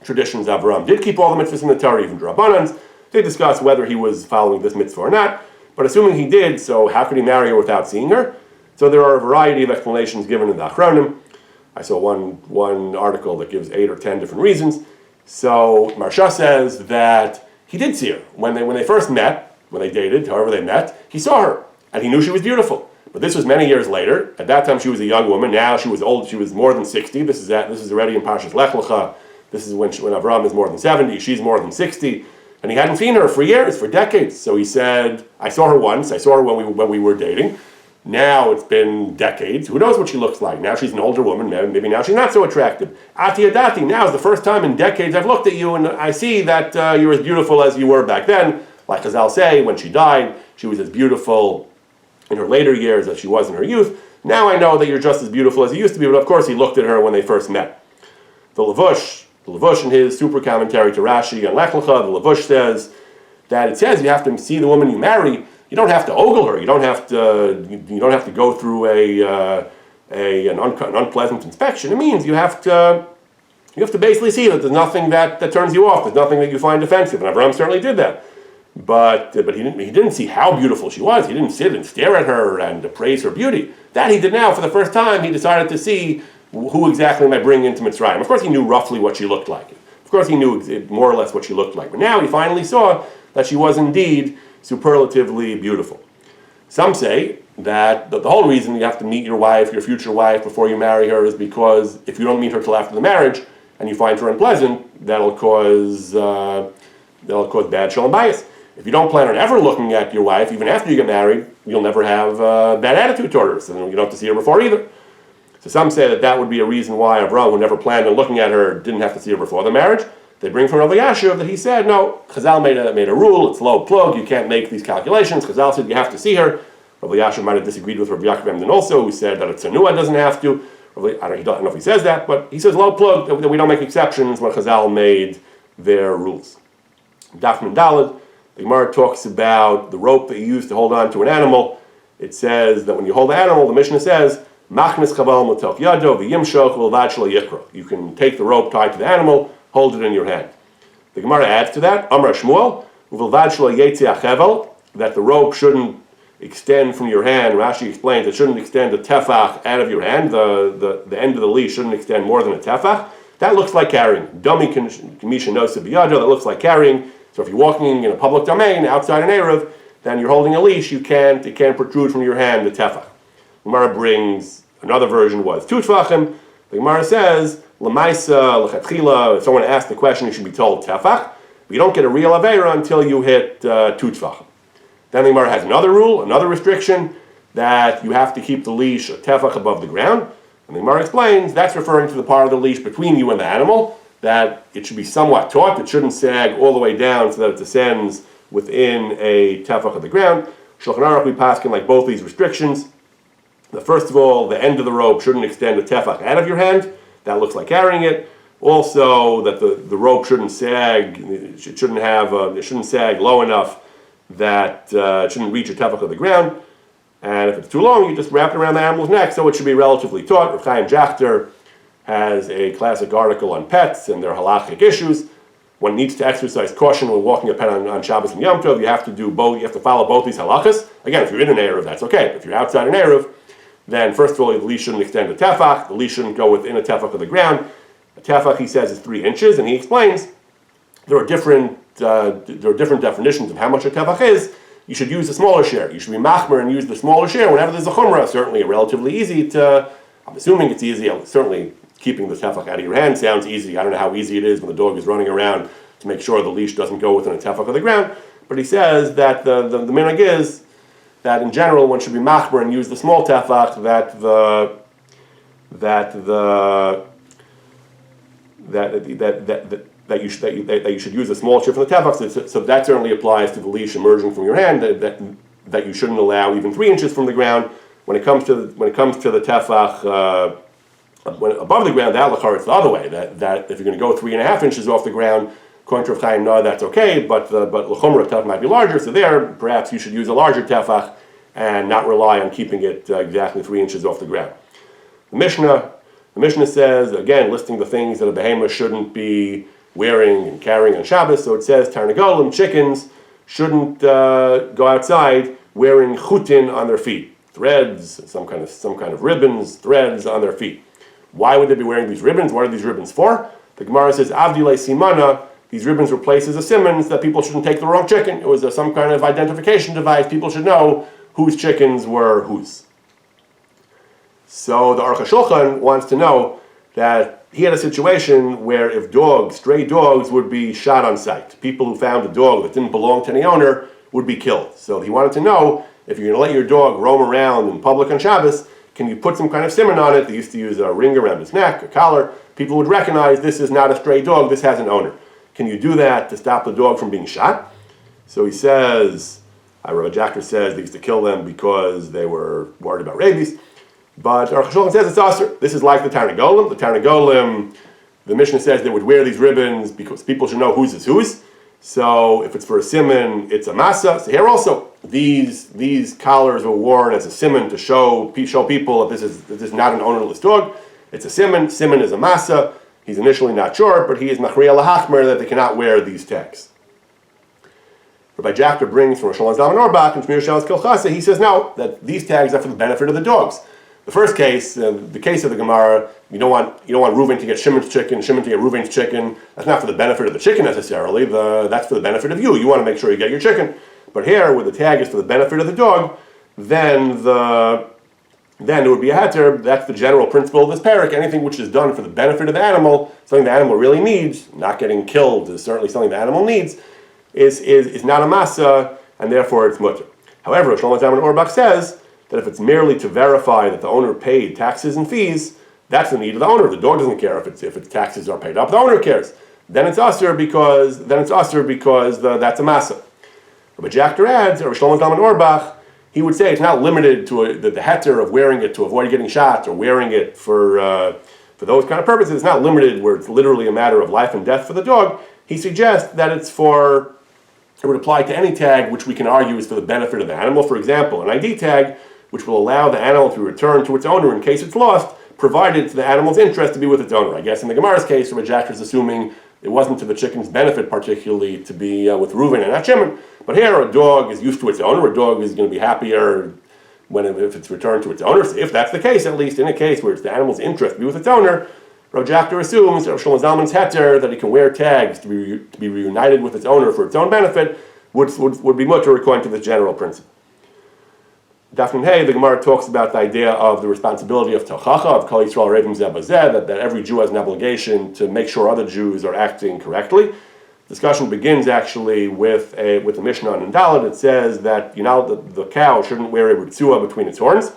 traditions Avram did keep all the mitzvahs in the Torah, even Rabbanans. They discuss whether he was following this mitzvah or not. But assuming he did, so how could he marry her without seeing her? So there are a variety of explanations given in the Achronim. I saw one article that gives 8 or 10 different reasons. So Marsha says that he did see her. When they first met, when they dated, however they met, he saw her, and he knew she was beautiful. But this was many years later. At that time, she was a young woman. Now she was old. She was more than 60. This is already in Parshas Lech Lecha. This is when Avraham is more than 70. She's more than 60. And he hadn't seen her for years, for decades. So he said, I saw her once. I saw her when we were dating. Now it's been decades. Who knows what she looks like? Now she's an older woman. Maybe now she's not so attractive. Ati Adati, now is the first time in decades I've looked at you and I see that you're as beautiful as you were back then. Like Chazal say, when she died, she was as beautiful in her later years as she was in her youth. Now I know that you're just as beautiful as you used to be. But of course he looked at her when they first met. The Levush in his super commentary to Rashi and Lech Lecha, the Levush says that it says you have to see the woman you marry. You don't have to ogle her. You don't have to go through an unpleasant inspection. It means you have to basically see that there's nothing that turns you off. There's nothing that you find offensive. And Avraham certainly did that. But he didn't see how beautiful she was. He didn't sit and stare at her and praise her beauty. That he did now for the first time. He decided to see who exactly am I bringing into Mitzrayim. Of course he knew roughly what she looked like. Of course he knew more or less what she looked like. But now he finally saw that she was indeed superlatively beautiful. Some say that the whole reason you have to meet your wife, your future wife, before you marry her is because if you don't meet her till after the marriage and you find her unpleasant, that'll cause bad shalom bias. If you don't plan on ever looking at your wife, even after you get married, you'll never have bad attitude toward her, so you don't have to see her before either. So some say that would be a reason why Avraham, who never planned on looking at her, didn't have to see her before the marriage. They bring from Rav Yashiv that he said, no, Chazal made a rule, it's low plug, you can't make these calculations. Chazal said you have to see her. Rav Yashiv might have disagreed with Rav Yaakov Emden also, who said that a tzanua doesn't have to. I don't know if he says that, but he says low plug, that we don't make exceptions when Chazal made their rules. Daf Min Daled, the Gemara talks about the rope that you use to hold on to an animal. It says that when you hold the animal, the Mishnah says, Machnis chaval motok yado v'yimshok v'lvad shelo yikra. You can take the rope tied to the animal, hold it in your hand. The Gemara adds to that, Amar Shmuel, v'lvad shelo yetzi achevel, that the rope shouldn't extend from your hand. Rashi explains it shouldn't extend a tefach out of your hand. The end of the leash shouldn't extend more than a tefach. That looks like carrying. Dami kamisha nosa biyado, that looks like carrying. So if you're walking in a public domain outside an Erev, then you're holding a leash, it can't protrude from your hand the tefach. The Gemara brings another version was two tefachim. The Gemara says, L'maisa, l'chatchila, if someone asks the question, you should be told tefach, but you don't get a real avera until you hit two tefachim. Then the Gemara has another rule, another restriction, that you have to keep the leash a tefach above the ground. And the Gemara explains that's referring to the part of the leash between you and the animal, that it should be somewhat taut, it shouldn't sag all the way down so that it descends within a tefach of the ground. Shulchan Aruch we paskin like both these restrictions. First of all, the end of the rope shouldn't extend a tefach out of your hand. That looks like carrying it. Also, that the rope shouldn't sag. It shouldn't sag low enough that it shouldn't reach a tefach of the ground. And if it's too long, you just wrap it around the animal's neck, so it should be relatively taut. Rav Chaim Jachter has a classic article on pets and their halachic issues. One needs to exercise caution when walking a pet on Shabbos and Yom Tov. You have to do both. You have to follow both these halachas. Again, if you're in an Erev, that's okay. But if you're outside an Erev, then first of all, the leash shouldn't extend a tefach. The leash shouldn't go within a tefach of the ground. A tefach, he says, is 3 inches, and he explains there are different definitions of how much a tefach is. You should use the smaller share. You should be machmer and use the smaller share whenever there's a chumrah. Certainly, relatively easy to. I'm assuming it's easy. Certainly, keeping the tefach out of your hand sounds easy. I don't know how easy it is when the dog is running around to make sure the leash doesn't go within a tefach of the ground. But he says that the minhag is that in general one should be machmer and use the small tefach. That you should use a small share from the tefach. So that certainly applies to the leash emerging from your hand. That you shouldn't allow even 3 inches from the ground. When it comes to the tefach above the ground, that lachar it's the other way. That if you're going to go 3.5 inches off the ground, according to Rav Chaim, no, that's okay. But l'chumra tefach might be larger. So there, perhaps you should use a larger tefach and not rely on keeping it exactly 3 inches off the ground. The Mishnah says, again, listing the things that a behemoth shouldn't be wearing and carrying on Shabbos. So it says, Tarnagolim, chickens, shouldn't go outside wearing chutin on their feet. Threads, some kind of ribbons, threads on their feet. Why would they be wearing these ribbons? What are these ribbons for? The The Gemara says, Avdile Simana, these ribbons were placed as a simmons that people shouldn't take the wrong chicken. It was some kind of identification device. People should know whose chickens were whose. So the Aruch HaShulchan wants to know that he had a situation where if stray dogs would be shot on sight, people who found a dog that didn't belong to any owner would be killed. So he wanted to know, if you're going to let your dog roam around in public on Shabbos, can you put some kind of simon on it? They used to use a ring around his neck, a collar. People would recognize this is not a stray dog, this has an owner. Can you do that to stop the dog from being shot? So he says, Rabbi Jacker says they used to kill them because they were worried about rabies. But Aruch HaShulchan says it's asur. This is like the Tarnagolim. The Tarnagolim, the Mishnah says they would wear these ribbons because people should know whose is whose. So if it's for a simon, it's a masa. So here also, these collars were worn as a simon to show people that this is not an ownerless dog. It's a simon. Simon is a masa. He's initially not sure, but he is machriya lahachmer that they cannot wear these tags. Rabbi Jacker brings from Rosh Hashanah Orbach and Shmir Shalos Kilchasa, he says no, that these tags are for the benefit of the dogs. The first case, the case of the Gemara, you don't want Reuven to get Shimon's chicken, Shimon to get Reuven's chicken. That's not for the benefit of the chicken necessarily. That's for the benefit of you. You want to make sure you get your chicken. But here, where the tag is for the benefit of the dog, then it would be a heter. That's the general principle of this parak. Anything which is done for the benefit of the animal, something the animal really needs, not getting killed is certainly something the animal needs, is not a masa, and therefore it's mutter. However, Shlomo Zalman Auerbach says that if it's merely to verify that the owner paid taxes and fees, that's the need of the owner. The dog doesn't care if its taxes are paid up. The owner cares. Then it's asur because that's a masa. But Jacker adds, or Shlomo Zalman Auerbach, he would say it's not limited to the heter of wearing it to avoid getting shot or wearing it for those kind of purposes. It's not limited where it's literally a matter of life and death for the dog. He suggests that it would apply to any tag which we can argue is for the benefit of the animal. For example, an ID tag which will allow the animal to return to its owner in case it's lost, provided it's the animal's interest to be with its owner. I guess in the Gemara's case, Rabbi Jacker is assuming it wasn't to the chicken's benefit particularly to be with Reuven and not Shimon. But here, a dog is used to its owner. A dog is going to be happier if it's returned to its owner. So if that's the case, at least in a case where it's the animal's interest to be with its owner, Rabbi Jacker assumes Rav Shlomo Zalman's heter that he can wear tags to be reunited with its owner for its own benefit would be mutter according to this general principle. Daf Hey, the Gemara talks about the idea of the responsibility of Tochacha, of Kol Yisrael Revim Zeh Bazeh, that every Jew has an obligation to make sure other Jews are acting correctly. Discussion begins actually with the Mishnah on Dalet. It says that the cow shouldn't wear a ritzua between its horns.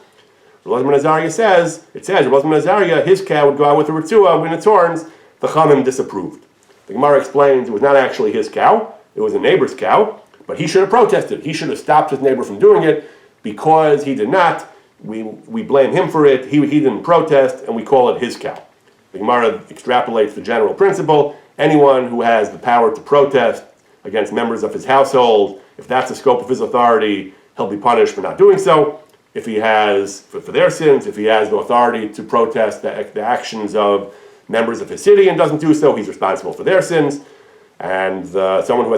Rabbi ben Azariah says Rabbi ben Azariah, his cow would go out with a ritzua between its horns. The Chamim disapproved. The Gemara explains it was not actually his cow; it was a neighbor's cow, but he should have protested. He should have stopped his neighbor from doing it. Because he did not, we blame him for it. He didn't protest, and we call it his cow. The Gemara extrapolates the general principle. Anyone who has the power to protest against members of his household, if that's the scope of his authority, he'll be punished for not doing so. If he has, for their sins, if he has the authority to protest the actions of members of his city and doesn't do so, he's responsible for their sins. And someone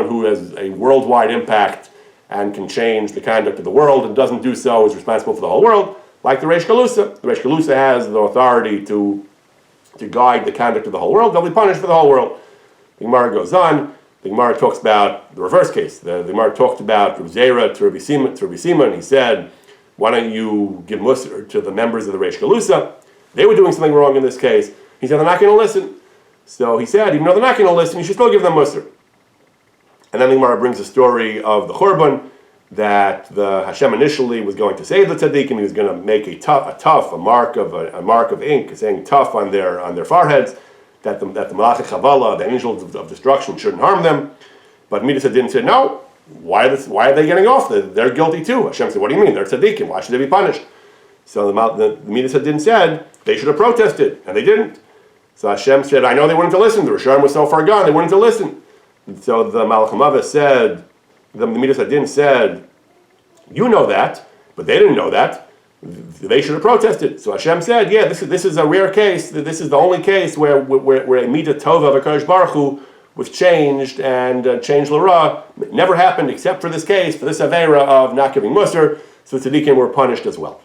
who has a worldwide impact and can change the conduct of the world and doesn't do so is responsible for the whole world, like the Reish Galusa. The Reish Galusa has the authority to guide the conduct of the whole world. They'll be punished for the whole world. The Gemara goes on. The Gemara talks about the reverse case. The Gemara talked about Rav Zera to Rabbi Sima, and he said, why don't you give Musar to the members of the Reish Galusa? They were doing something wrong in this case. He said, they're not going to listen. So he said, even though they're not going to listen, you should still give them Musar. And then the Gemara brings a story of the Churban, that the Hashem initially was going to save the tzaddikim. He was going to make a mark of ink, saying tough on their foreheads, that the Malach Chavala, the angels of destruction, shouldn't harm them. But Midas Hadin said, no. Why are they getting off? They're guilty too. Hashem said, what do you mean? They're tzaddikim. Why should they be punished? So the Midas Hadin said they should have protested, and they didn't. So Hashem said, I know they wouldn't have listened. The Rishonim was so far gone, they wouldn't have listened. So the Malach HaMaveh said, the Midas Hadin said, you know that, but they didn't know that. They should have protested. So Hashem said, yeah, this is a rare case. This is the only case where a Midah Tova of HaKadosh Baruch Hu was changed and changed l'ra. It never happened except for this case, for this Aveira of not giving Musar, so the tzaddikim were punished as well.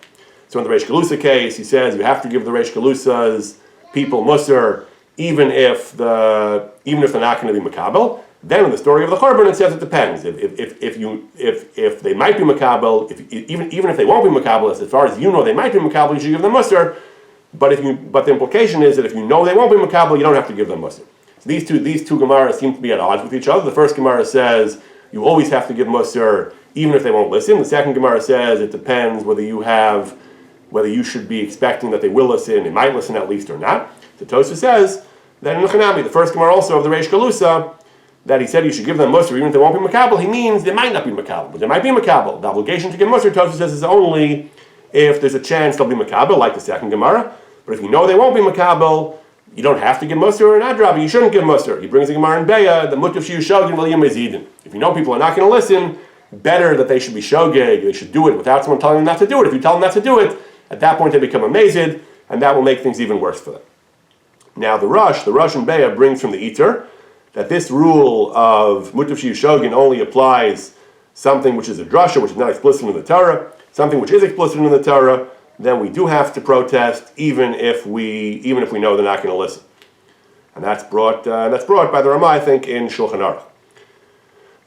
So in the Reish Galusa case, he says you have to give the Reish Galusa's people Musar even if they're not going to be makabel. Then in the story of the Churban, it says it depends. If they might be makabel, even if they won't be makabel, as far as you know they might be makabel, you should give them musar. But the implication is that if you know they won't be makabel, you don't have to give them musar. So these two Gemaras seem to be at odds with each other. The first Gemara says you always have to give musar even if they won't listen. The second Gemara says it depends whether you should be expecting that they will listen, they might listen at least or not. The Tosfos says that in the first Gemara also of the Reish Galusa, that he said you should give them musar even if they won't be makabel, he means they might not be makabel, but they might be makabel. The obligation to give musar, Tosfos says, is only if there's a chance they'll be makabel, like the second Gemara. But if you know they won't be makabel, you don't have to give musar or an adrab. You shouldn't give musar. He brings the Gemara in Beya, the mutav shiyu shogeg v'liyam mezidin. If you know people are not going to listen, better that they should be shogeg. They should do it without someone telling them not to do it. If you tell them not to do it, at that point they become amazed, and that will make things even worse for them. Now the Rosh in Beya brings from the Eater that this rule of mutav shiyu shogeg only applies something which is a drasha, which is not explicit in the Torah. Something which is explicit in the Torah, then we do have to protest, even if we know they're not going to listen. And that's brought by the Ramah, I think, in Shulchan Aruch.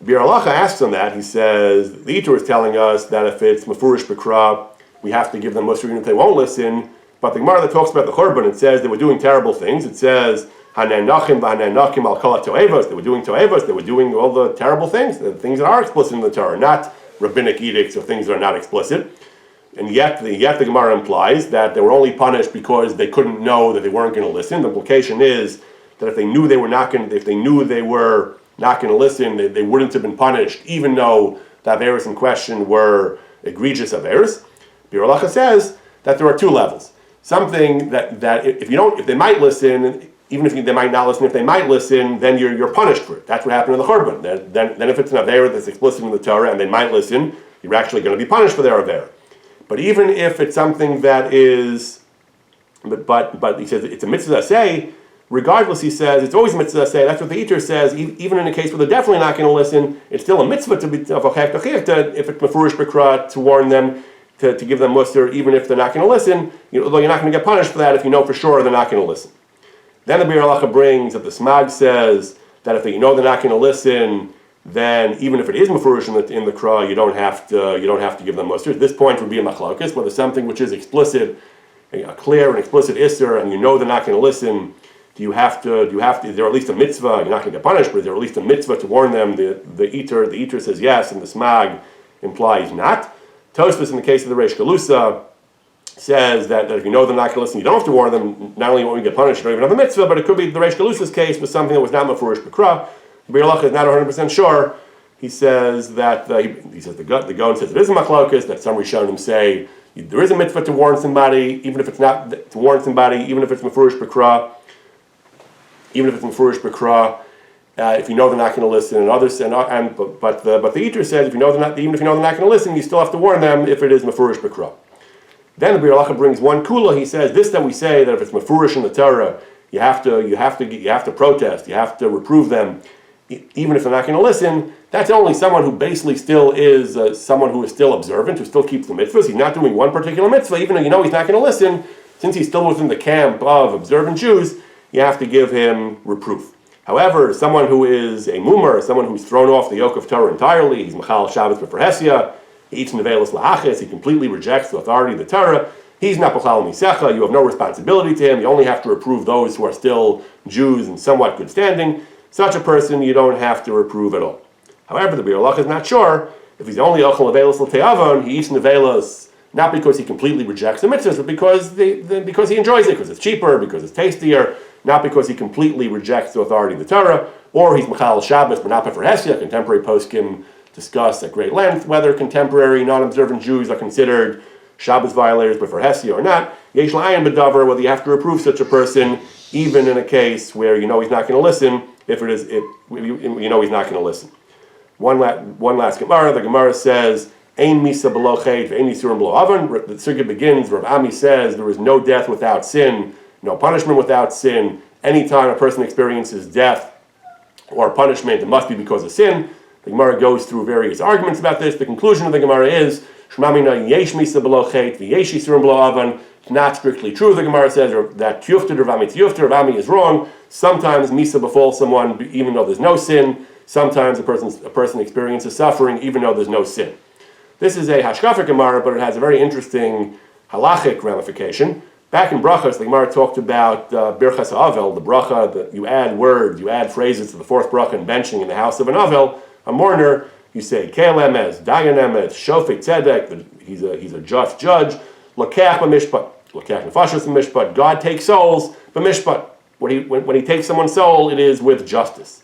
Bir Halacha asks on that. He says the Eater is telling us that if it's mefurish b'kra, we have to give them musar even if they won't listen. But the Gemara that talks about the Churban, it says they were doing terrible things. It says hananachim v'hananakim al kol toevos. They were doing toevos. They were doing all the terrible things, the things that are explicit in the Torah, not rabbinic edicts or things that are not explicit. And yet the Gemara implies that they were only punished because they couldn't know that they weren't going to listen. The implication is that if they knew they were not going to listen, they wouldn't have been punished, even though the averos in question were egregious averos. Bir Halacha says that there are two levels. Something that if they might listen, even if they might not listen, if they might listen, then you're punished for it. That's what happened in the Churban. Then if it's an avera that's explicit in the Torah and they might listen, you're actually going to be punished for their avera. But even if it's something that is, but he says it's a mitzvah say, regardless, he says it's always a mitzvah say. That's what the Eater says. Even in a case where they're definitely not going to listen, it's still a mitzvah to be if it's mefurish b'kra to warn them, to give them musar, even if they're not going to listen. Although you're not going to get punished for that if you know for sure they're not going to listen. Then the Bir Halacha brings that the Smag says that if they're not going to listen, then even if it is mefurish in the Kra, you don't have to give them musar. At this point would be a machlokes, whether something which is explicit, a clear and explicit isser, and you know they're not going to listen. Do you have to? Is there at least a mitzvah? You're not going to get punished, but is there at least a mitzvah to warn them? The Eater says yes, and the Smag implies not. Tosfos in the case of the Reish Galusa says that if you know they're not going to listen, you don't have to warn them. Not only won't you get punished, you don't even have a mitzvah, but it could be the Reish Galusa's case was something that was not mefurish b'kra. Bir Halacha is not 100% sure. He says that the Gaon says it is a machlokes, that some Rishonim say there is a mitzvah to warn somebody, even if it's not to warn somebody, even if it's mefurish b'kra, if you know they're not going to listen, and others, but the Eater says even if you know they're not going to listen, you still have to warn them if it is mefurish b'kra. Then the Bir Halacha brings one kula. He says this, that we say that if it's mefurish in the Torah, you have to protest, you have to reprove them, even if they're not going to listen. That's only someone who basically still is someone who is still observant, who still keeps the mitzvahs. He's not doing one particular mitzvah, even though you know he's not going to listen. Since he's still within the camp of observant Jews, you have to give him reproof. However, someone who is a mumer, someone who's thrown off the yoke of Torah entirely, he's machal Shabbos b'ferhesia, he eats nevelas la'aches, he completely rejects the authority of the Torah, he's not b'chal misecha, you have no responsibility to him, you only have to reprove those who are still Jews in somewhat good standing. Such a person you don't have to reprove at all. However, the Bir Halacha is not sure if he's only ochel nevelas l'te'avon, he eats nevelas not because he completely rejects the mitzvahs, but because he enjoys it, because it's cheaper, because it's tastier, not because he completely rejects the authority of the Torah, or he's machal Shabbos, but not b'ferhesia. Contemporary poskim discuss at great length whether contemporary non-observant Jews are considered Shabbos violators b'ferhesia or not. Yesh la'ayin b'davar, whether you have to reprove such a person, even in a case where you know he's not going to listen, if you know he's not going to listen. One last Gemara. The Gemara says, Ein misa below chet, ve'ein yisurim below avan. The sugya begins, Rav Ami says, there is no death without sin, no punishment without sin. Anytime a person experiences death or punishment, it must be because of sin. The Gemara goes through various arguments about this. The conclusion of the Gemara is, Shmamina yesh misa below chet, v'yesh yisurim below avan. It's not strictly true, the Gemara says, or that tiyufta Ravami tiyufta, Ravami is wrong. Sometimes misa befalls someone even though there's no sin. Sometimes a person experiences suffering even though there's no sin. This is a hashkafic Gemara, but it has a very interesting halachic ramification. Back in brachas, the Gemara talked about birchas ha'avel, the bracha that you add words, you add phrases to the fourth bracha and benching in the house of an avel, a mourner. You say kel emes, dayan emes, shofet tzedek. He's a just judge. Lokach b'mishpat, lokach nefashos b'mishpat. God takes souls b'mishpat. When he takes someone's soul, it is with justice.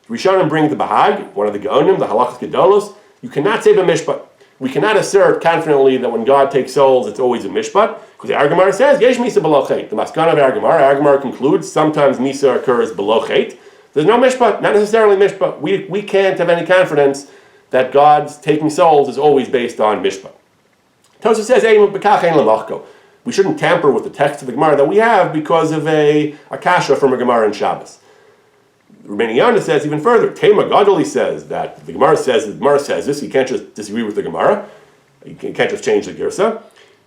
Rishonim bring the Bahag, one of the Gaonim, the Halachos Gedolos. You cannot say b'mishpat. We cannot assert confidently that when God takes souls, it's always a mishpat, because the Gemara says, Yesh misa below chet. The maskana of our Gemara concludes, sometimes misa occurs below chet. There's no mishpat, not necessarily mishpat. We can't have any confidence that God's taking souls is always based on mishpat. Tosafos says, we shouldn't tamper with the text of the Gemara that we have because of a kasha from a Gemara in Shabbos. Rabbeinu Yonah says even further. Tema Gadoli says that the Gemara says this. You can't just disagree with the Gemara. You can't just change the girsa.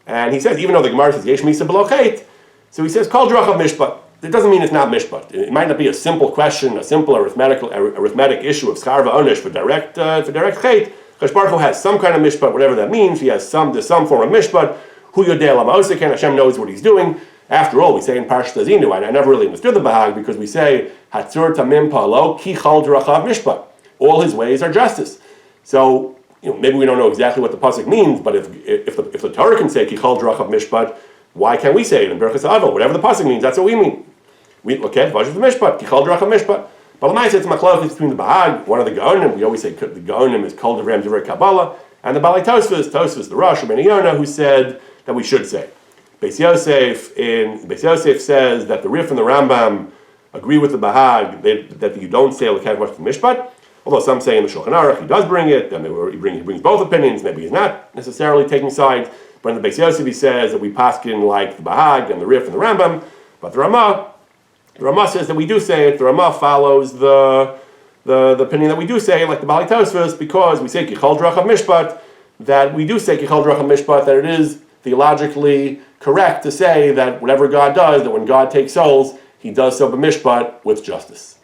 And he says even though the Gemara says yesh misa below chet, so he says kol drachav mishpat. It doesn't mean it's not mishpat. It might not be a simple question, a simple arithmetic issue of schar va'onish for direct chet. Kadosh Baruch Hu has some kind of mishpat, whatever that means. There's some form of mishpat. Hu yodei lama oseken. Hashem knows what he's doing. After all, we say in Parashat Azinu, and I never really understood the Bahag because we say Hatzur Tamim Palo Ki Chal Drachav Mishpat. All his ways are justice. So maybe we don't know exactly what the pasuk means, but if the Torah can say Ki Chal Drachav Mishpat, why can't we say it in Berachas Avil? Whatever the pasuk means, that's what we mean. We look at Vajrav Mishpat Ki Chal Drachav Mishpat. But Lamaisa it's machlokes between the Bahag, one of the Gaonim. We always say the Gaonim is Kol Devrei Divrei Kabbalah, and the Balei Tosfos, the Rosh Rabbeinu Yonah, who said that we should say. Beis Yosef says that the Rif and the Rambam agree with the Bahag that you don't say L'kach Vash Mishpat, although some say in the Shulchan Aruch he does bring it, and he brings both opinions, maybe he's not necessarily taking sides, but in the Beis Yosef he says that we paskin like the Bahag and the Rif and the Rambam, but the Ramah says that we do say it. The Ramah follows the opinion that we do say, like the Balei Tosfos, because we say Kichal Drachav Mishpat, that we do say Kichal Drachav Mishpat, that it is theologically correct to say that whatever God does, that when God takes souls, he does so b'mishpat with justice.